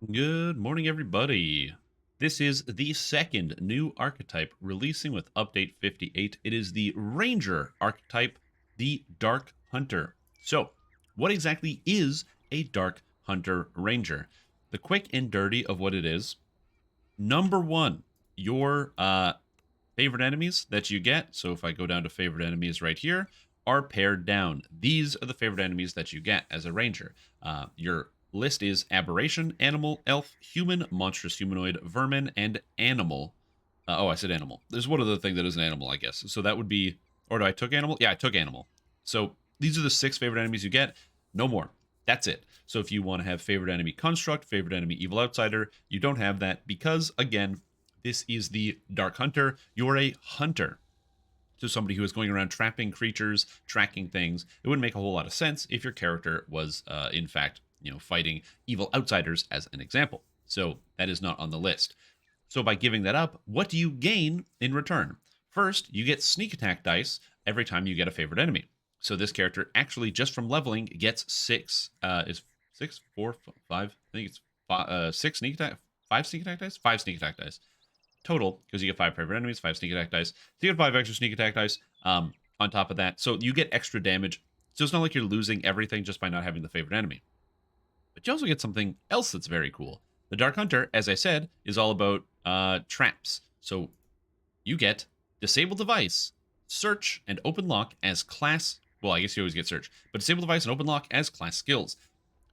Good morning, everybody. This is the second new archetype releasing with Update 58. It is the Ranger archetype, the Dark Hunter. So, what exactly is a Dark Hunter Ranger? The quick and dirty of what it is. Number one, your favorite enemies that you get. So, if I go down to favorite enemies right here, are pared down. These are the favorite enemies that you get as a ranger. Your list is aberration, animal, elf, human, monstrous humanoid, vermin, and animal. I said animal. There's one other thing that is an animal, I guess. So that would be, or do I took animal? Yeah, I took animal. So these are the six favorite enemies you get. No more. That's it. So if you want to have favorite enemy construct, favorite enemy evil outsider, you don't have that because, again, this is the Dark Hunter. You're a hunter. So somebody who is going around trapping creatures, tracking things. It wouldn't make a whole lot of sense if your character was, in fact, fighting evil outsiders as an example. So that is not on the list. So by giving that up, what do you gain in return? First, you get sneak attack dice every time you get a favorite enemy. So this character actually just from leveling gets is six, four, five. I think it's six sneak attack, five sneak attack dice, five sneak attack dice total because you get five favorite enemies, five sneak attack dice. So you get five extra sneak attack dice on top of that. So you get extra damage. So it's not like you're losing everything just by not having the favorite enemy. But you also get something else that's very cool. The Dark Hunter, as I said, is all about traps. So you get disable device, search, and open lock as class. Well, I guess you always get search, but disable device and open lock as class skills.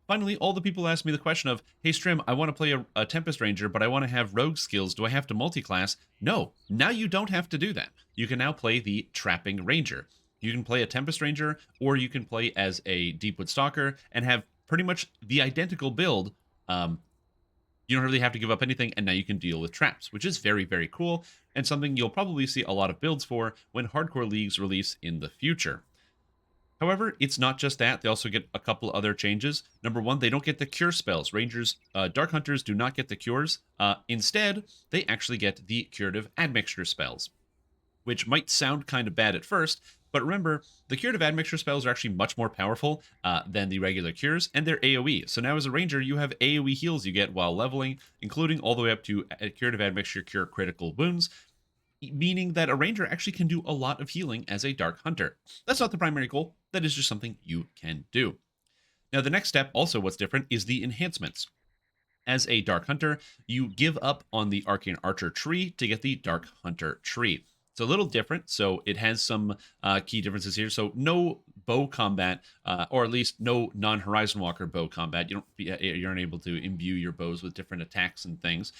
Finally, all the people ask me the question of, hey, Strim, I want to play a Tempest Ranger, but I want to have rogue skills. Do I have to multi-class? No, now you don't have to do that. You can now play the Trapping Ranger. You can play a Tempest Ranger, or you can play as a Deepwood Stalker and have pretty much the identical build. You don't really have to give up anything, and now you can deal with traps, which is very, very cool, and something you'll probably see a lot of builds for when hardcore leagues release in the future. However, it's not just that. They also get a couple other changes. Number one, they don't get the cure spells. Rangers, Dark Hunters do not get the cures. Instead, they actually get the curative admixture spells, which might sound kind of bad at first. But remember, the curative admixture spells are actually much more powerful than the regular cures, and they're AoE. So now as a ranger, you have AoE heals you get while leveling, including all the way up to curative admixture cure critical wounds, meaning that a ranger actually can do a lot of healing as a dark hunter. That's not the primary goal, that is just something you can do. Now, the next step, also what's different, is the enhancements. As a Dark Hunter, you give up on the Arcane Archer tree to get the Dark Hunter tree. It's a little different, so it has some key differences here. So no bow combat, or at least no non-Horizon Walker bow combat. You're unable to imbue your bows with different attacks and things.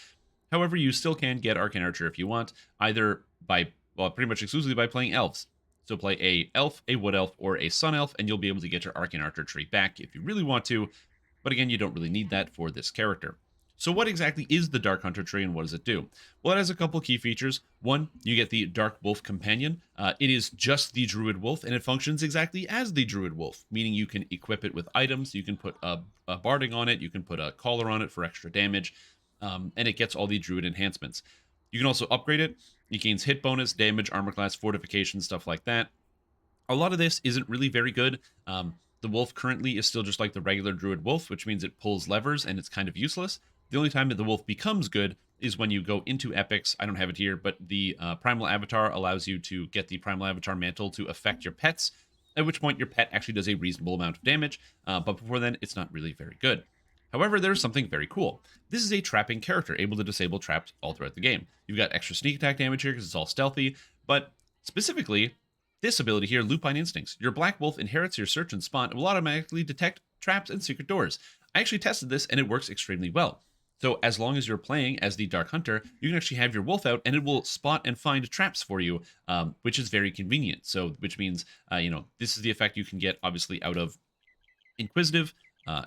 However, you still can get Arcane Archer if you want, either pretty much exclusively by playing elves. So play a elf, a wood elf, or a sun elf, and you'll be able to get your Arcane Archer tree back if you really want to. But again, you don't really need that for this character. So what exactly is the Dark Hunter tree and what does it do? Well, it has a couple key features. One, you get the Dark Wolf Companion. It is just the Druid Wolf, and it functions exactly as the Druid Wolf, meaning you can equip it with items, you can put a barding on it, you can put a collar on it for extra damage, and it gets all the Druid enhancements. You can also upgrade it. It gains hit bonus, damage, armor class, fortification, stuff like that. A lot of this isn't really very good. The wolf currently is still just like the regular druid wolf, which means it pulls levers and it's kind of useless. The only time that the wolf becomes good is when you go into epics. I don't have it here, but the primal avatar allows you to get the primal avatar mantle to affect your pets, at which point your pet actually does a reasonable amount of damage. But before then, it's not really very good. However, there's something very cool. This is a trapping character, able to disable traps all throughout the game. You've got extra sneak attack damage here because it's all stealthy, but specifically, this ability here, Lupine Instincts. Your Black Wolf inherits your search and spawn and will automatically detect traps and secret doors. I actually tested this and it works extremely well. So as long as you're playing as the Dark Hunter, you can actually have your wolf out and it will spot and find traps for you, which is very convenient. So which means, this is the effect you can get obviously out of Inquisitive,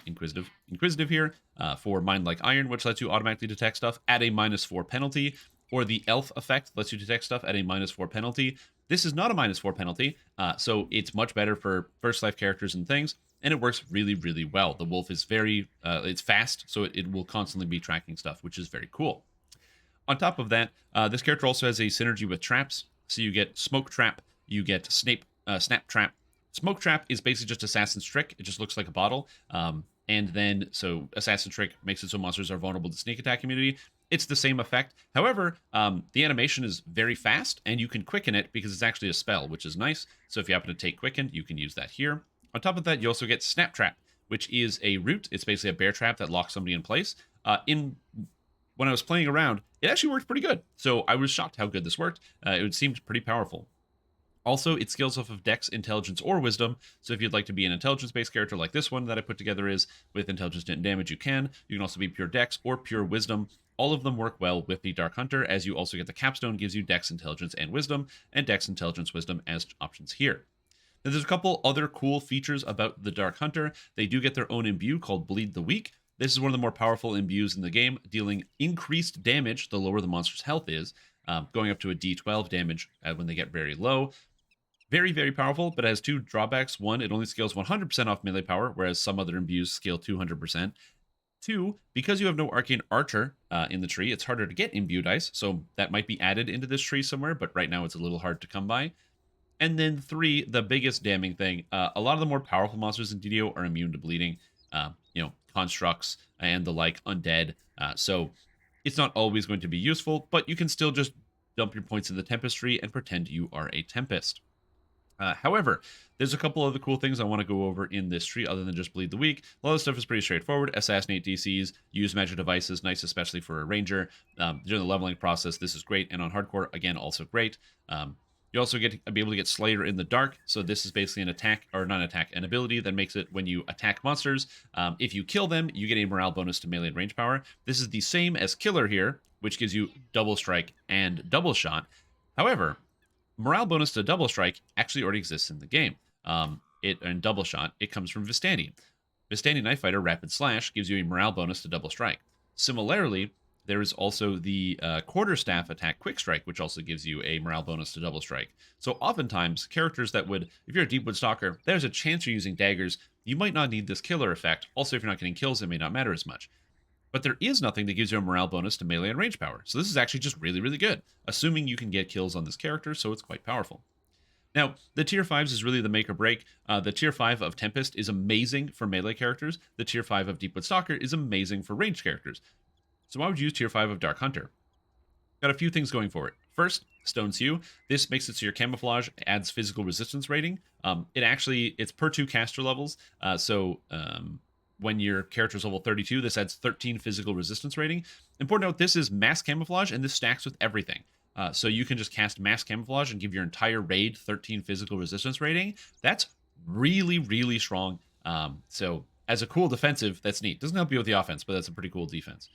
Inquisitive here for Mind Like Iron, which lets you automatically detect stuff at a -4 penalty, or the Elf effect lets you detect stuff at a -4 penalty. This is not a -4 penalty, so it's much better for first life characters and things, and it works really, really well. The wolf is it's fast, so it will constantly be tracking stuff, which is very cool. On top of that, this character also has a synergy with traps. So you get Smoke Trap, you get Snap Trap. Smoke Trap is basically just Assassin's Trick. It just looks like a bottle. And then, so Assassin Trick makes it so monsters are vulnerable to sneak attack immunity. It's the same effect. However, the animation is very fast, and you can quicken it because it's actually a spell, which is nice. So if you happen to take Quicken, you can use that here. On top of that, you also get Snap Trap, which is a root. It's basically a bear trap that locks somebody in place. When I was playing around, it actually worked pretty good. So I was shocked how good this worked. It seemed pretty powerful. Also, it scales off of Dex, Intelligence, or Wisdom. So if you'd like to be an intelligence-based character like this one that I put together is, with Intelligence and Damage, you can. You can also be pure Dex or pure Wisdom. All of them work well with the Dark Hunter, as you also get the Capstone, gives you Dex, Intelligence, and Wisdom, and Dex, Intelligence, Wisdom as options here. Now, there's a couple other cool features about the Dark Hunter. They do get their own imbue called Bleed the Weak. This is one of the more powerful imbues in the game, dealing increased damage the lower the monster's health is, going up to a D12 damage when they get very low. Very, very powerful, but it has two drawbacks. One, it only scales 100% off melee power, whereas some other imbues scale 200%. Two, because you have no Arcane Archer in the tree, it's harder to get imbue dice, so that might be added into this tree somewhere, but right now it's a little hard to come by. And then three, the biggest damning thing, a lot of the more powerful monsters in DDO are immune to bleeding, constructs and the like, undead. So it's not always going to be useful, but you can still just dump your points in the Tempest tree and pretend you are a Tempest. However, there's a couple other cool things I want to go over in this tree other than just Bleed the Weak. A lot of stuff is pretty straightforward. Assassinate DCs, use magic devices, nice especially for a ranger. During the leveling process, this is great. And on hardcore, again, also great. You also get to be able to get Slayer in the dark. So this is basically an attack, or not an attack, an ability that makes it when you attack monsters. If you kill them, you get a morale bonus to melee and range power. This is the same as Killer here, which gives you double strike and double shot. However, morale bonus to double strike actually already exists in the game. And double shot, it comes from Vistani. Vistani Knife Fighter Rapid Slash gives you a morale bonus to double strike. Similarly, there is also the Quarterstaff attack Quick Strike, which also gives you a morale bonus to double strike. So oftentimes, characters that would, if you're a Deepwood Stalker, there's a chance you're using daggers. You might not need this killer effect. Also, if you're not getting kills, it may not matter as much. But there is nothing that gives you a morale bonus to melee and range power. So this is actually just really, really good, assuming you can get kills on this character, so it's quite powerful. Now, the tier 5s is really the make or break. The tier 5 of Tempest is amazing for melee characters. The tier 5 of Deepwood Stalker is amazing for ranged characters. So why would you use tier 5 of Dark Hunter? Got a few things going for it. First, Stone's Hue. This makes it so your camouflage adds physical resistance rating. It's per 2 caster levels. When your character is level 32, this adds 13 physical resistance rating. Important to note, this is mass camouflage, and this stacks with everything. So you can just cast mass camouflage and give your entire raid 13 physical resistance rating. That's really, really strong. So as a cool defensive, that's neat. Doesn't help you with the offense, but that's a pretty cool defense.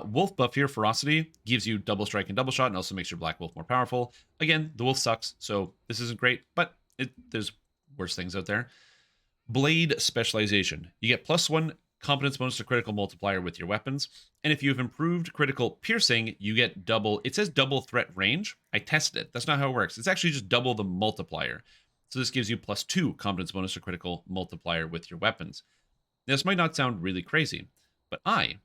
Wolf buff here, Ferocity, gives you double strike and double shot, and also makes your Black Wolf more powerful. Again, the wolf sucks, so this isn't great, but there's worse things out there. Blade Specialization. You get +1 competence bonus to critical multiplier with your weapons. And if you have improved critical piercing, you get double. It says double threat range. I tested it. That's not how it works. It's actually just double the multiplier. So this gives you +2 competence bonus to critical multiplier with your weapons. Now, this might not sound really crazy, but I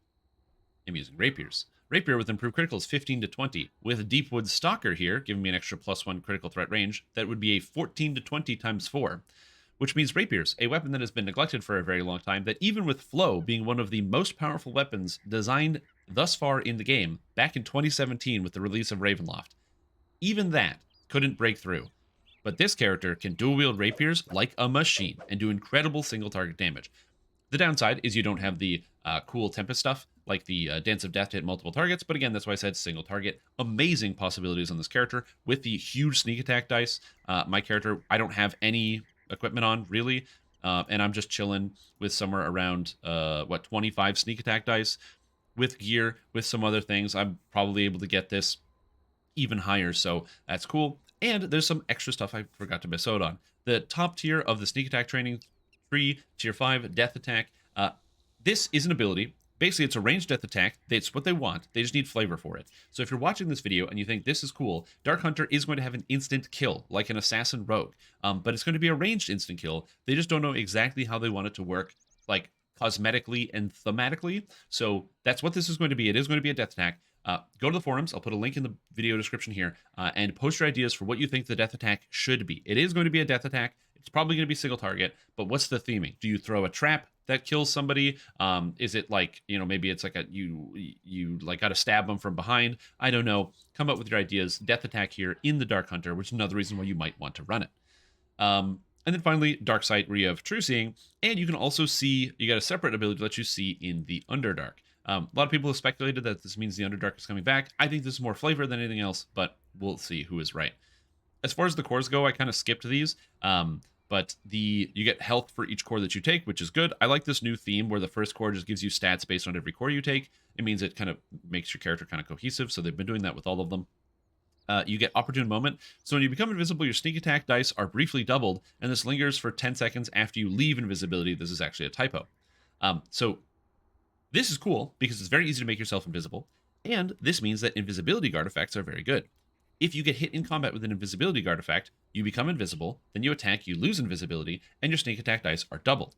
am using rapiers. Rapier with improved critical is 15 to 20. With Deepwood Stalker here, giving me an extra +1 critical threat range, that would be a 14 to 20 times 4. Which means rapiers, a weapon that has been neglected for a very long time, that even with Flow being one of the most powerful weapons designed thus far in the game, back in 2017 with the release of Ravenloft, even that couldn't break through. But this character can dual-wield rapiers like a machine and do incredible single-target damage. The downside is you don't have the cool Tempest stuff, like the Dance of Death to hit multiple targets, but again, that's why I said single target. Amazing possibilities on this character with the huge sneak attack dice. My character, I don't have any equipment on really, and I'm just chilling with somewhere around 25 sneak attack dice with gear, with some other things. I'm probably able to get this even higher, so that's cool. And there's some extra stuff I forgot to miss out on. The top tier of the sneak attack training tree, tier 5 death attack. This is an ability. Basically, it's a ranged death attack. That's what they want. They just need flavor for it. So if you're watching this video and you think this is cool, Dark Hunter is going to have an instant kill, like an assassin rogue. But it's going to be a ranged instant kill. They just don't know exactly how they want it to work, like cosmetically and thematically. So that's what this is going to be. It is going to be a death attack. Go to the forums. I'll put a link in the video description here and post your ideas for what you think the death attack should be. It is going to be a death attack. It's probably going to be single target, but what's the theming? Do you throw a trap that kills somebody? Is it like, maybe it's like you like got to stab them from behind? I don't know. Come up with your ideas. Death attack here in the Dark Hunter, which is another reason why you might want to run it. And then finally, Dark Sight, where you have True Seeing, and you can also see, you got a separate ability to let you see in the Underdark. A lot of people have speculated that this means the Underdark is coming back. I think this is more flavor than anything else, but we'll see who is right. As far as the cores go, I kind of skipped these, but you get health for each core that you take, which is good. I like this new theme where the first core just gives you stats based on every core you take. It means it kind of makes your character kind of cohesive, so they've been doing that with all of them. You get Opportune Moment. So when you become invisible, your sneak attack dice are briefly doubled, and this lingers for 10 seconds after you leave invisibility. This is actually a typo. So this is cool because it's very easy to make yourself invisible, and this means that invisibility guard effects are very good. If you get hit in combat with an invisibility guard effect, you become invisible, then you attack, you lose invisibility, and your sneak attack dice are doubled.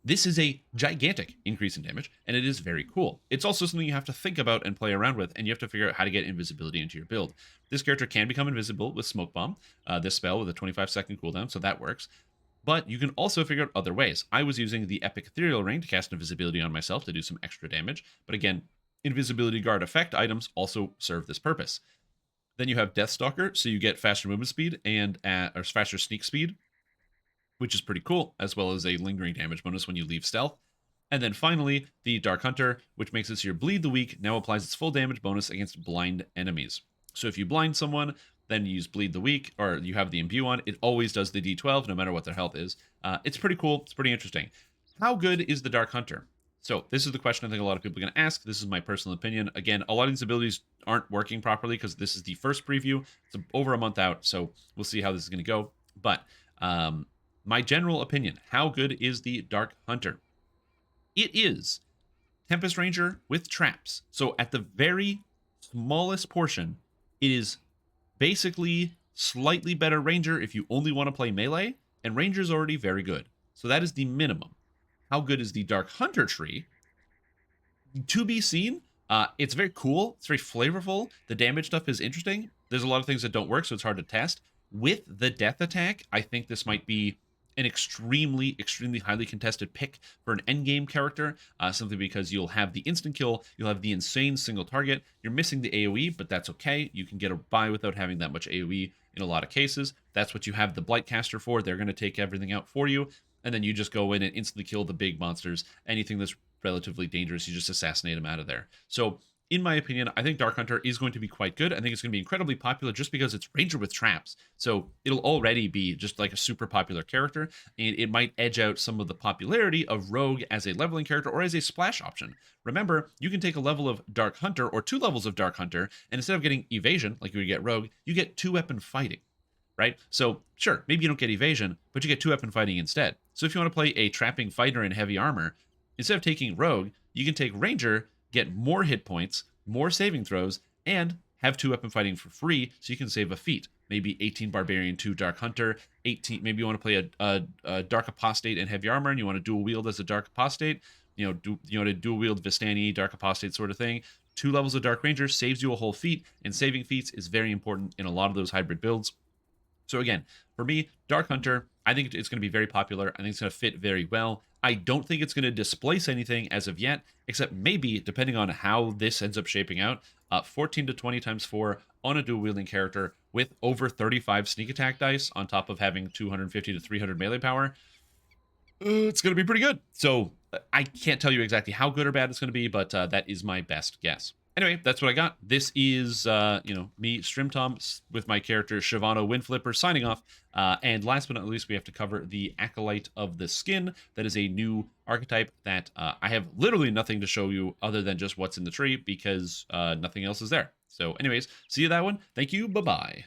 This is a gigantic increase in damage, and it is very cool. It's also something you have to think about and play around with, and you have to figure out how to get invisibility into your build. This character can become invisible with Smoke Bomb, this spell with a 25-second cooldown, so that works. But you can also figure out other ways. I was using the Epic Ethereal Ring to cast invisibility on myself to do some extra damage, but again, invisibility guard effect items also serve this purpose. Then you have Deathstalker, so you get faster movement speed and or faster sneak speed, which is pretty cool, as well as a lingering damage bonus when you leave stealth. And then finally, the Dark Hunter, which makes it so your Bleed the Weak now applies its full damage bonus against blind enemies. So if you blind someone, then you use Bleed the Weak, or you have the Imbue on, it always does the D12, no matter what their health is. It's pretty cool. It's pretty interesting. How good is the Dark Hunter? So this is the question I think a lot of people are going to ask. This is my personal opinion. Again, a lot of these abilities aren't working properly because this is the first preview. It's over a month out, so we'll see how this is going to go. But my general opinion, how good is the Dark Hunter? It is Tempest Ranger with traps. So at the very smallest portion, it is basically slightly better Ranger if you only want to play melee, and Ranger's already very good. So that is the minimum. How good is the Dark Hunter tree? To be seen. It's very cool. It's very flavorful. The damage stuff is interesting. There's a lot of things that don't work, so it's hard to test. With the death attack, I think this might be an extremely, extremely highly contested pick for an endgame character, simply because you'll have the instant kill, you'll have the insane single target, you're missing the AoE, but that's okay. You can get by without having that much AoE in a lot of cases. That's what you have the Blightcaster for. They're going to take everything out for you, and then you just go in and instantly kill the big monsters. Anything that's relatively dangerous, you just assassinate them out of there. So in my opinion, I think Dark Hunter is going to be quite good. I think it's going to be incredibly popular just because it's Ranger with traps. So it'll already be just like a super popular character, and it might edge out some of the popularity of Rogue as a leveling character or as a splash option. Remember, you can take a level of Dark Hunter or 2 levels of Dark Hunter, and instead of getting evasion, like you would get Rogue, you get 2-weapon fighting, right? So sure, maybe you don't get evasion, but you get 2-weapon fighting instead. So if you want to play a trapping fighter in heavy armor, instead of taking Rogue, you can take Ranger, get more hit points, more saving throws, and have 2-weapon fighting for free, so you can save a feat. Maybe 18 Barbarian, 2 Dark Hunter, 18. Maybe you want to play a Dark Apostate and heavy armor, and you want to dual wield as a Dark Apostate. You want to dual wield Vistani, Dark Apostate sort of thing. 2 levels of Dark Ranger saves you a whole feat, and saving feats is very important in a lot of those hybrid builds. So again, for me, Dark Hunter, I think it's going to be very popular. I think it's going to fit very well. I don't think it's going to displace anything as of yet, except maybe, depending on how this ends up shaping out, 14 to 20 times 4 on a dual-wielding character with over 35 sneak attack dice on top of having 250 to 300 melee power. It's going to be pretty good. So I can't tell you exactly how good or bad it's going to be, but that is my best guess. Anyway, that's what I got. This is, me, Strimtom, with my character Shyvana Windflipper, signing off. And last but not least, we have to cover the Acolyte of the Skin. That is a new archetype that I have literally nothing to show you other than just what's in the tree, because nothing else is there. So anyways, see you that one. Thank you. Bye-bye.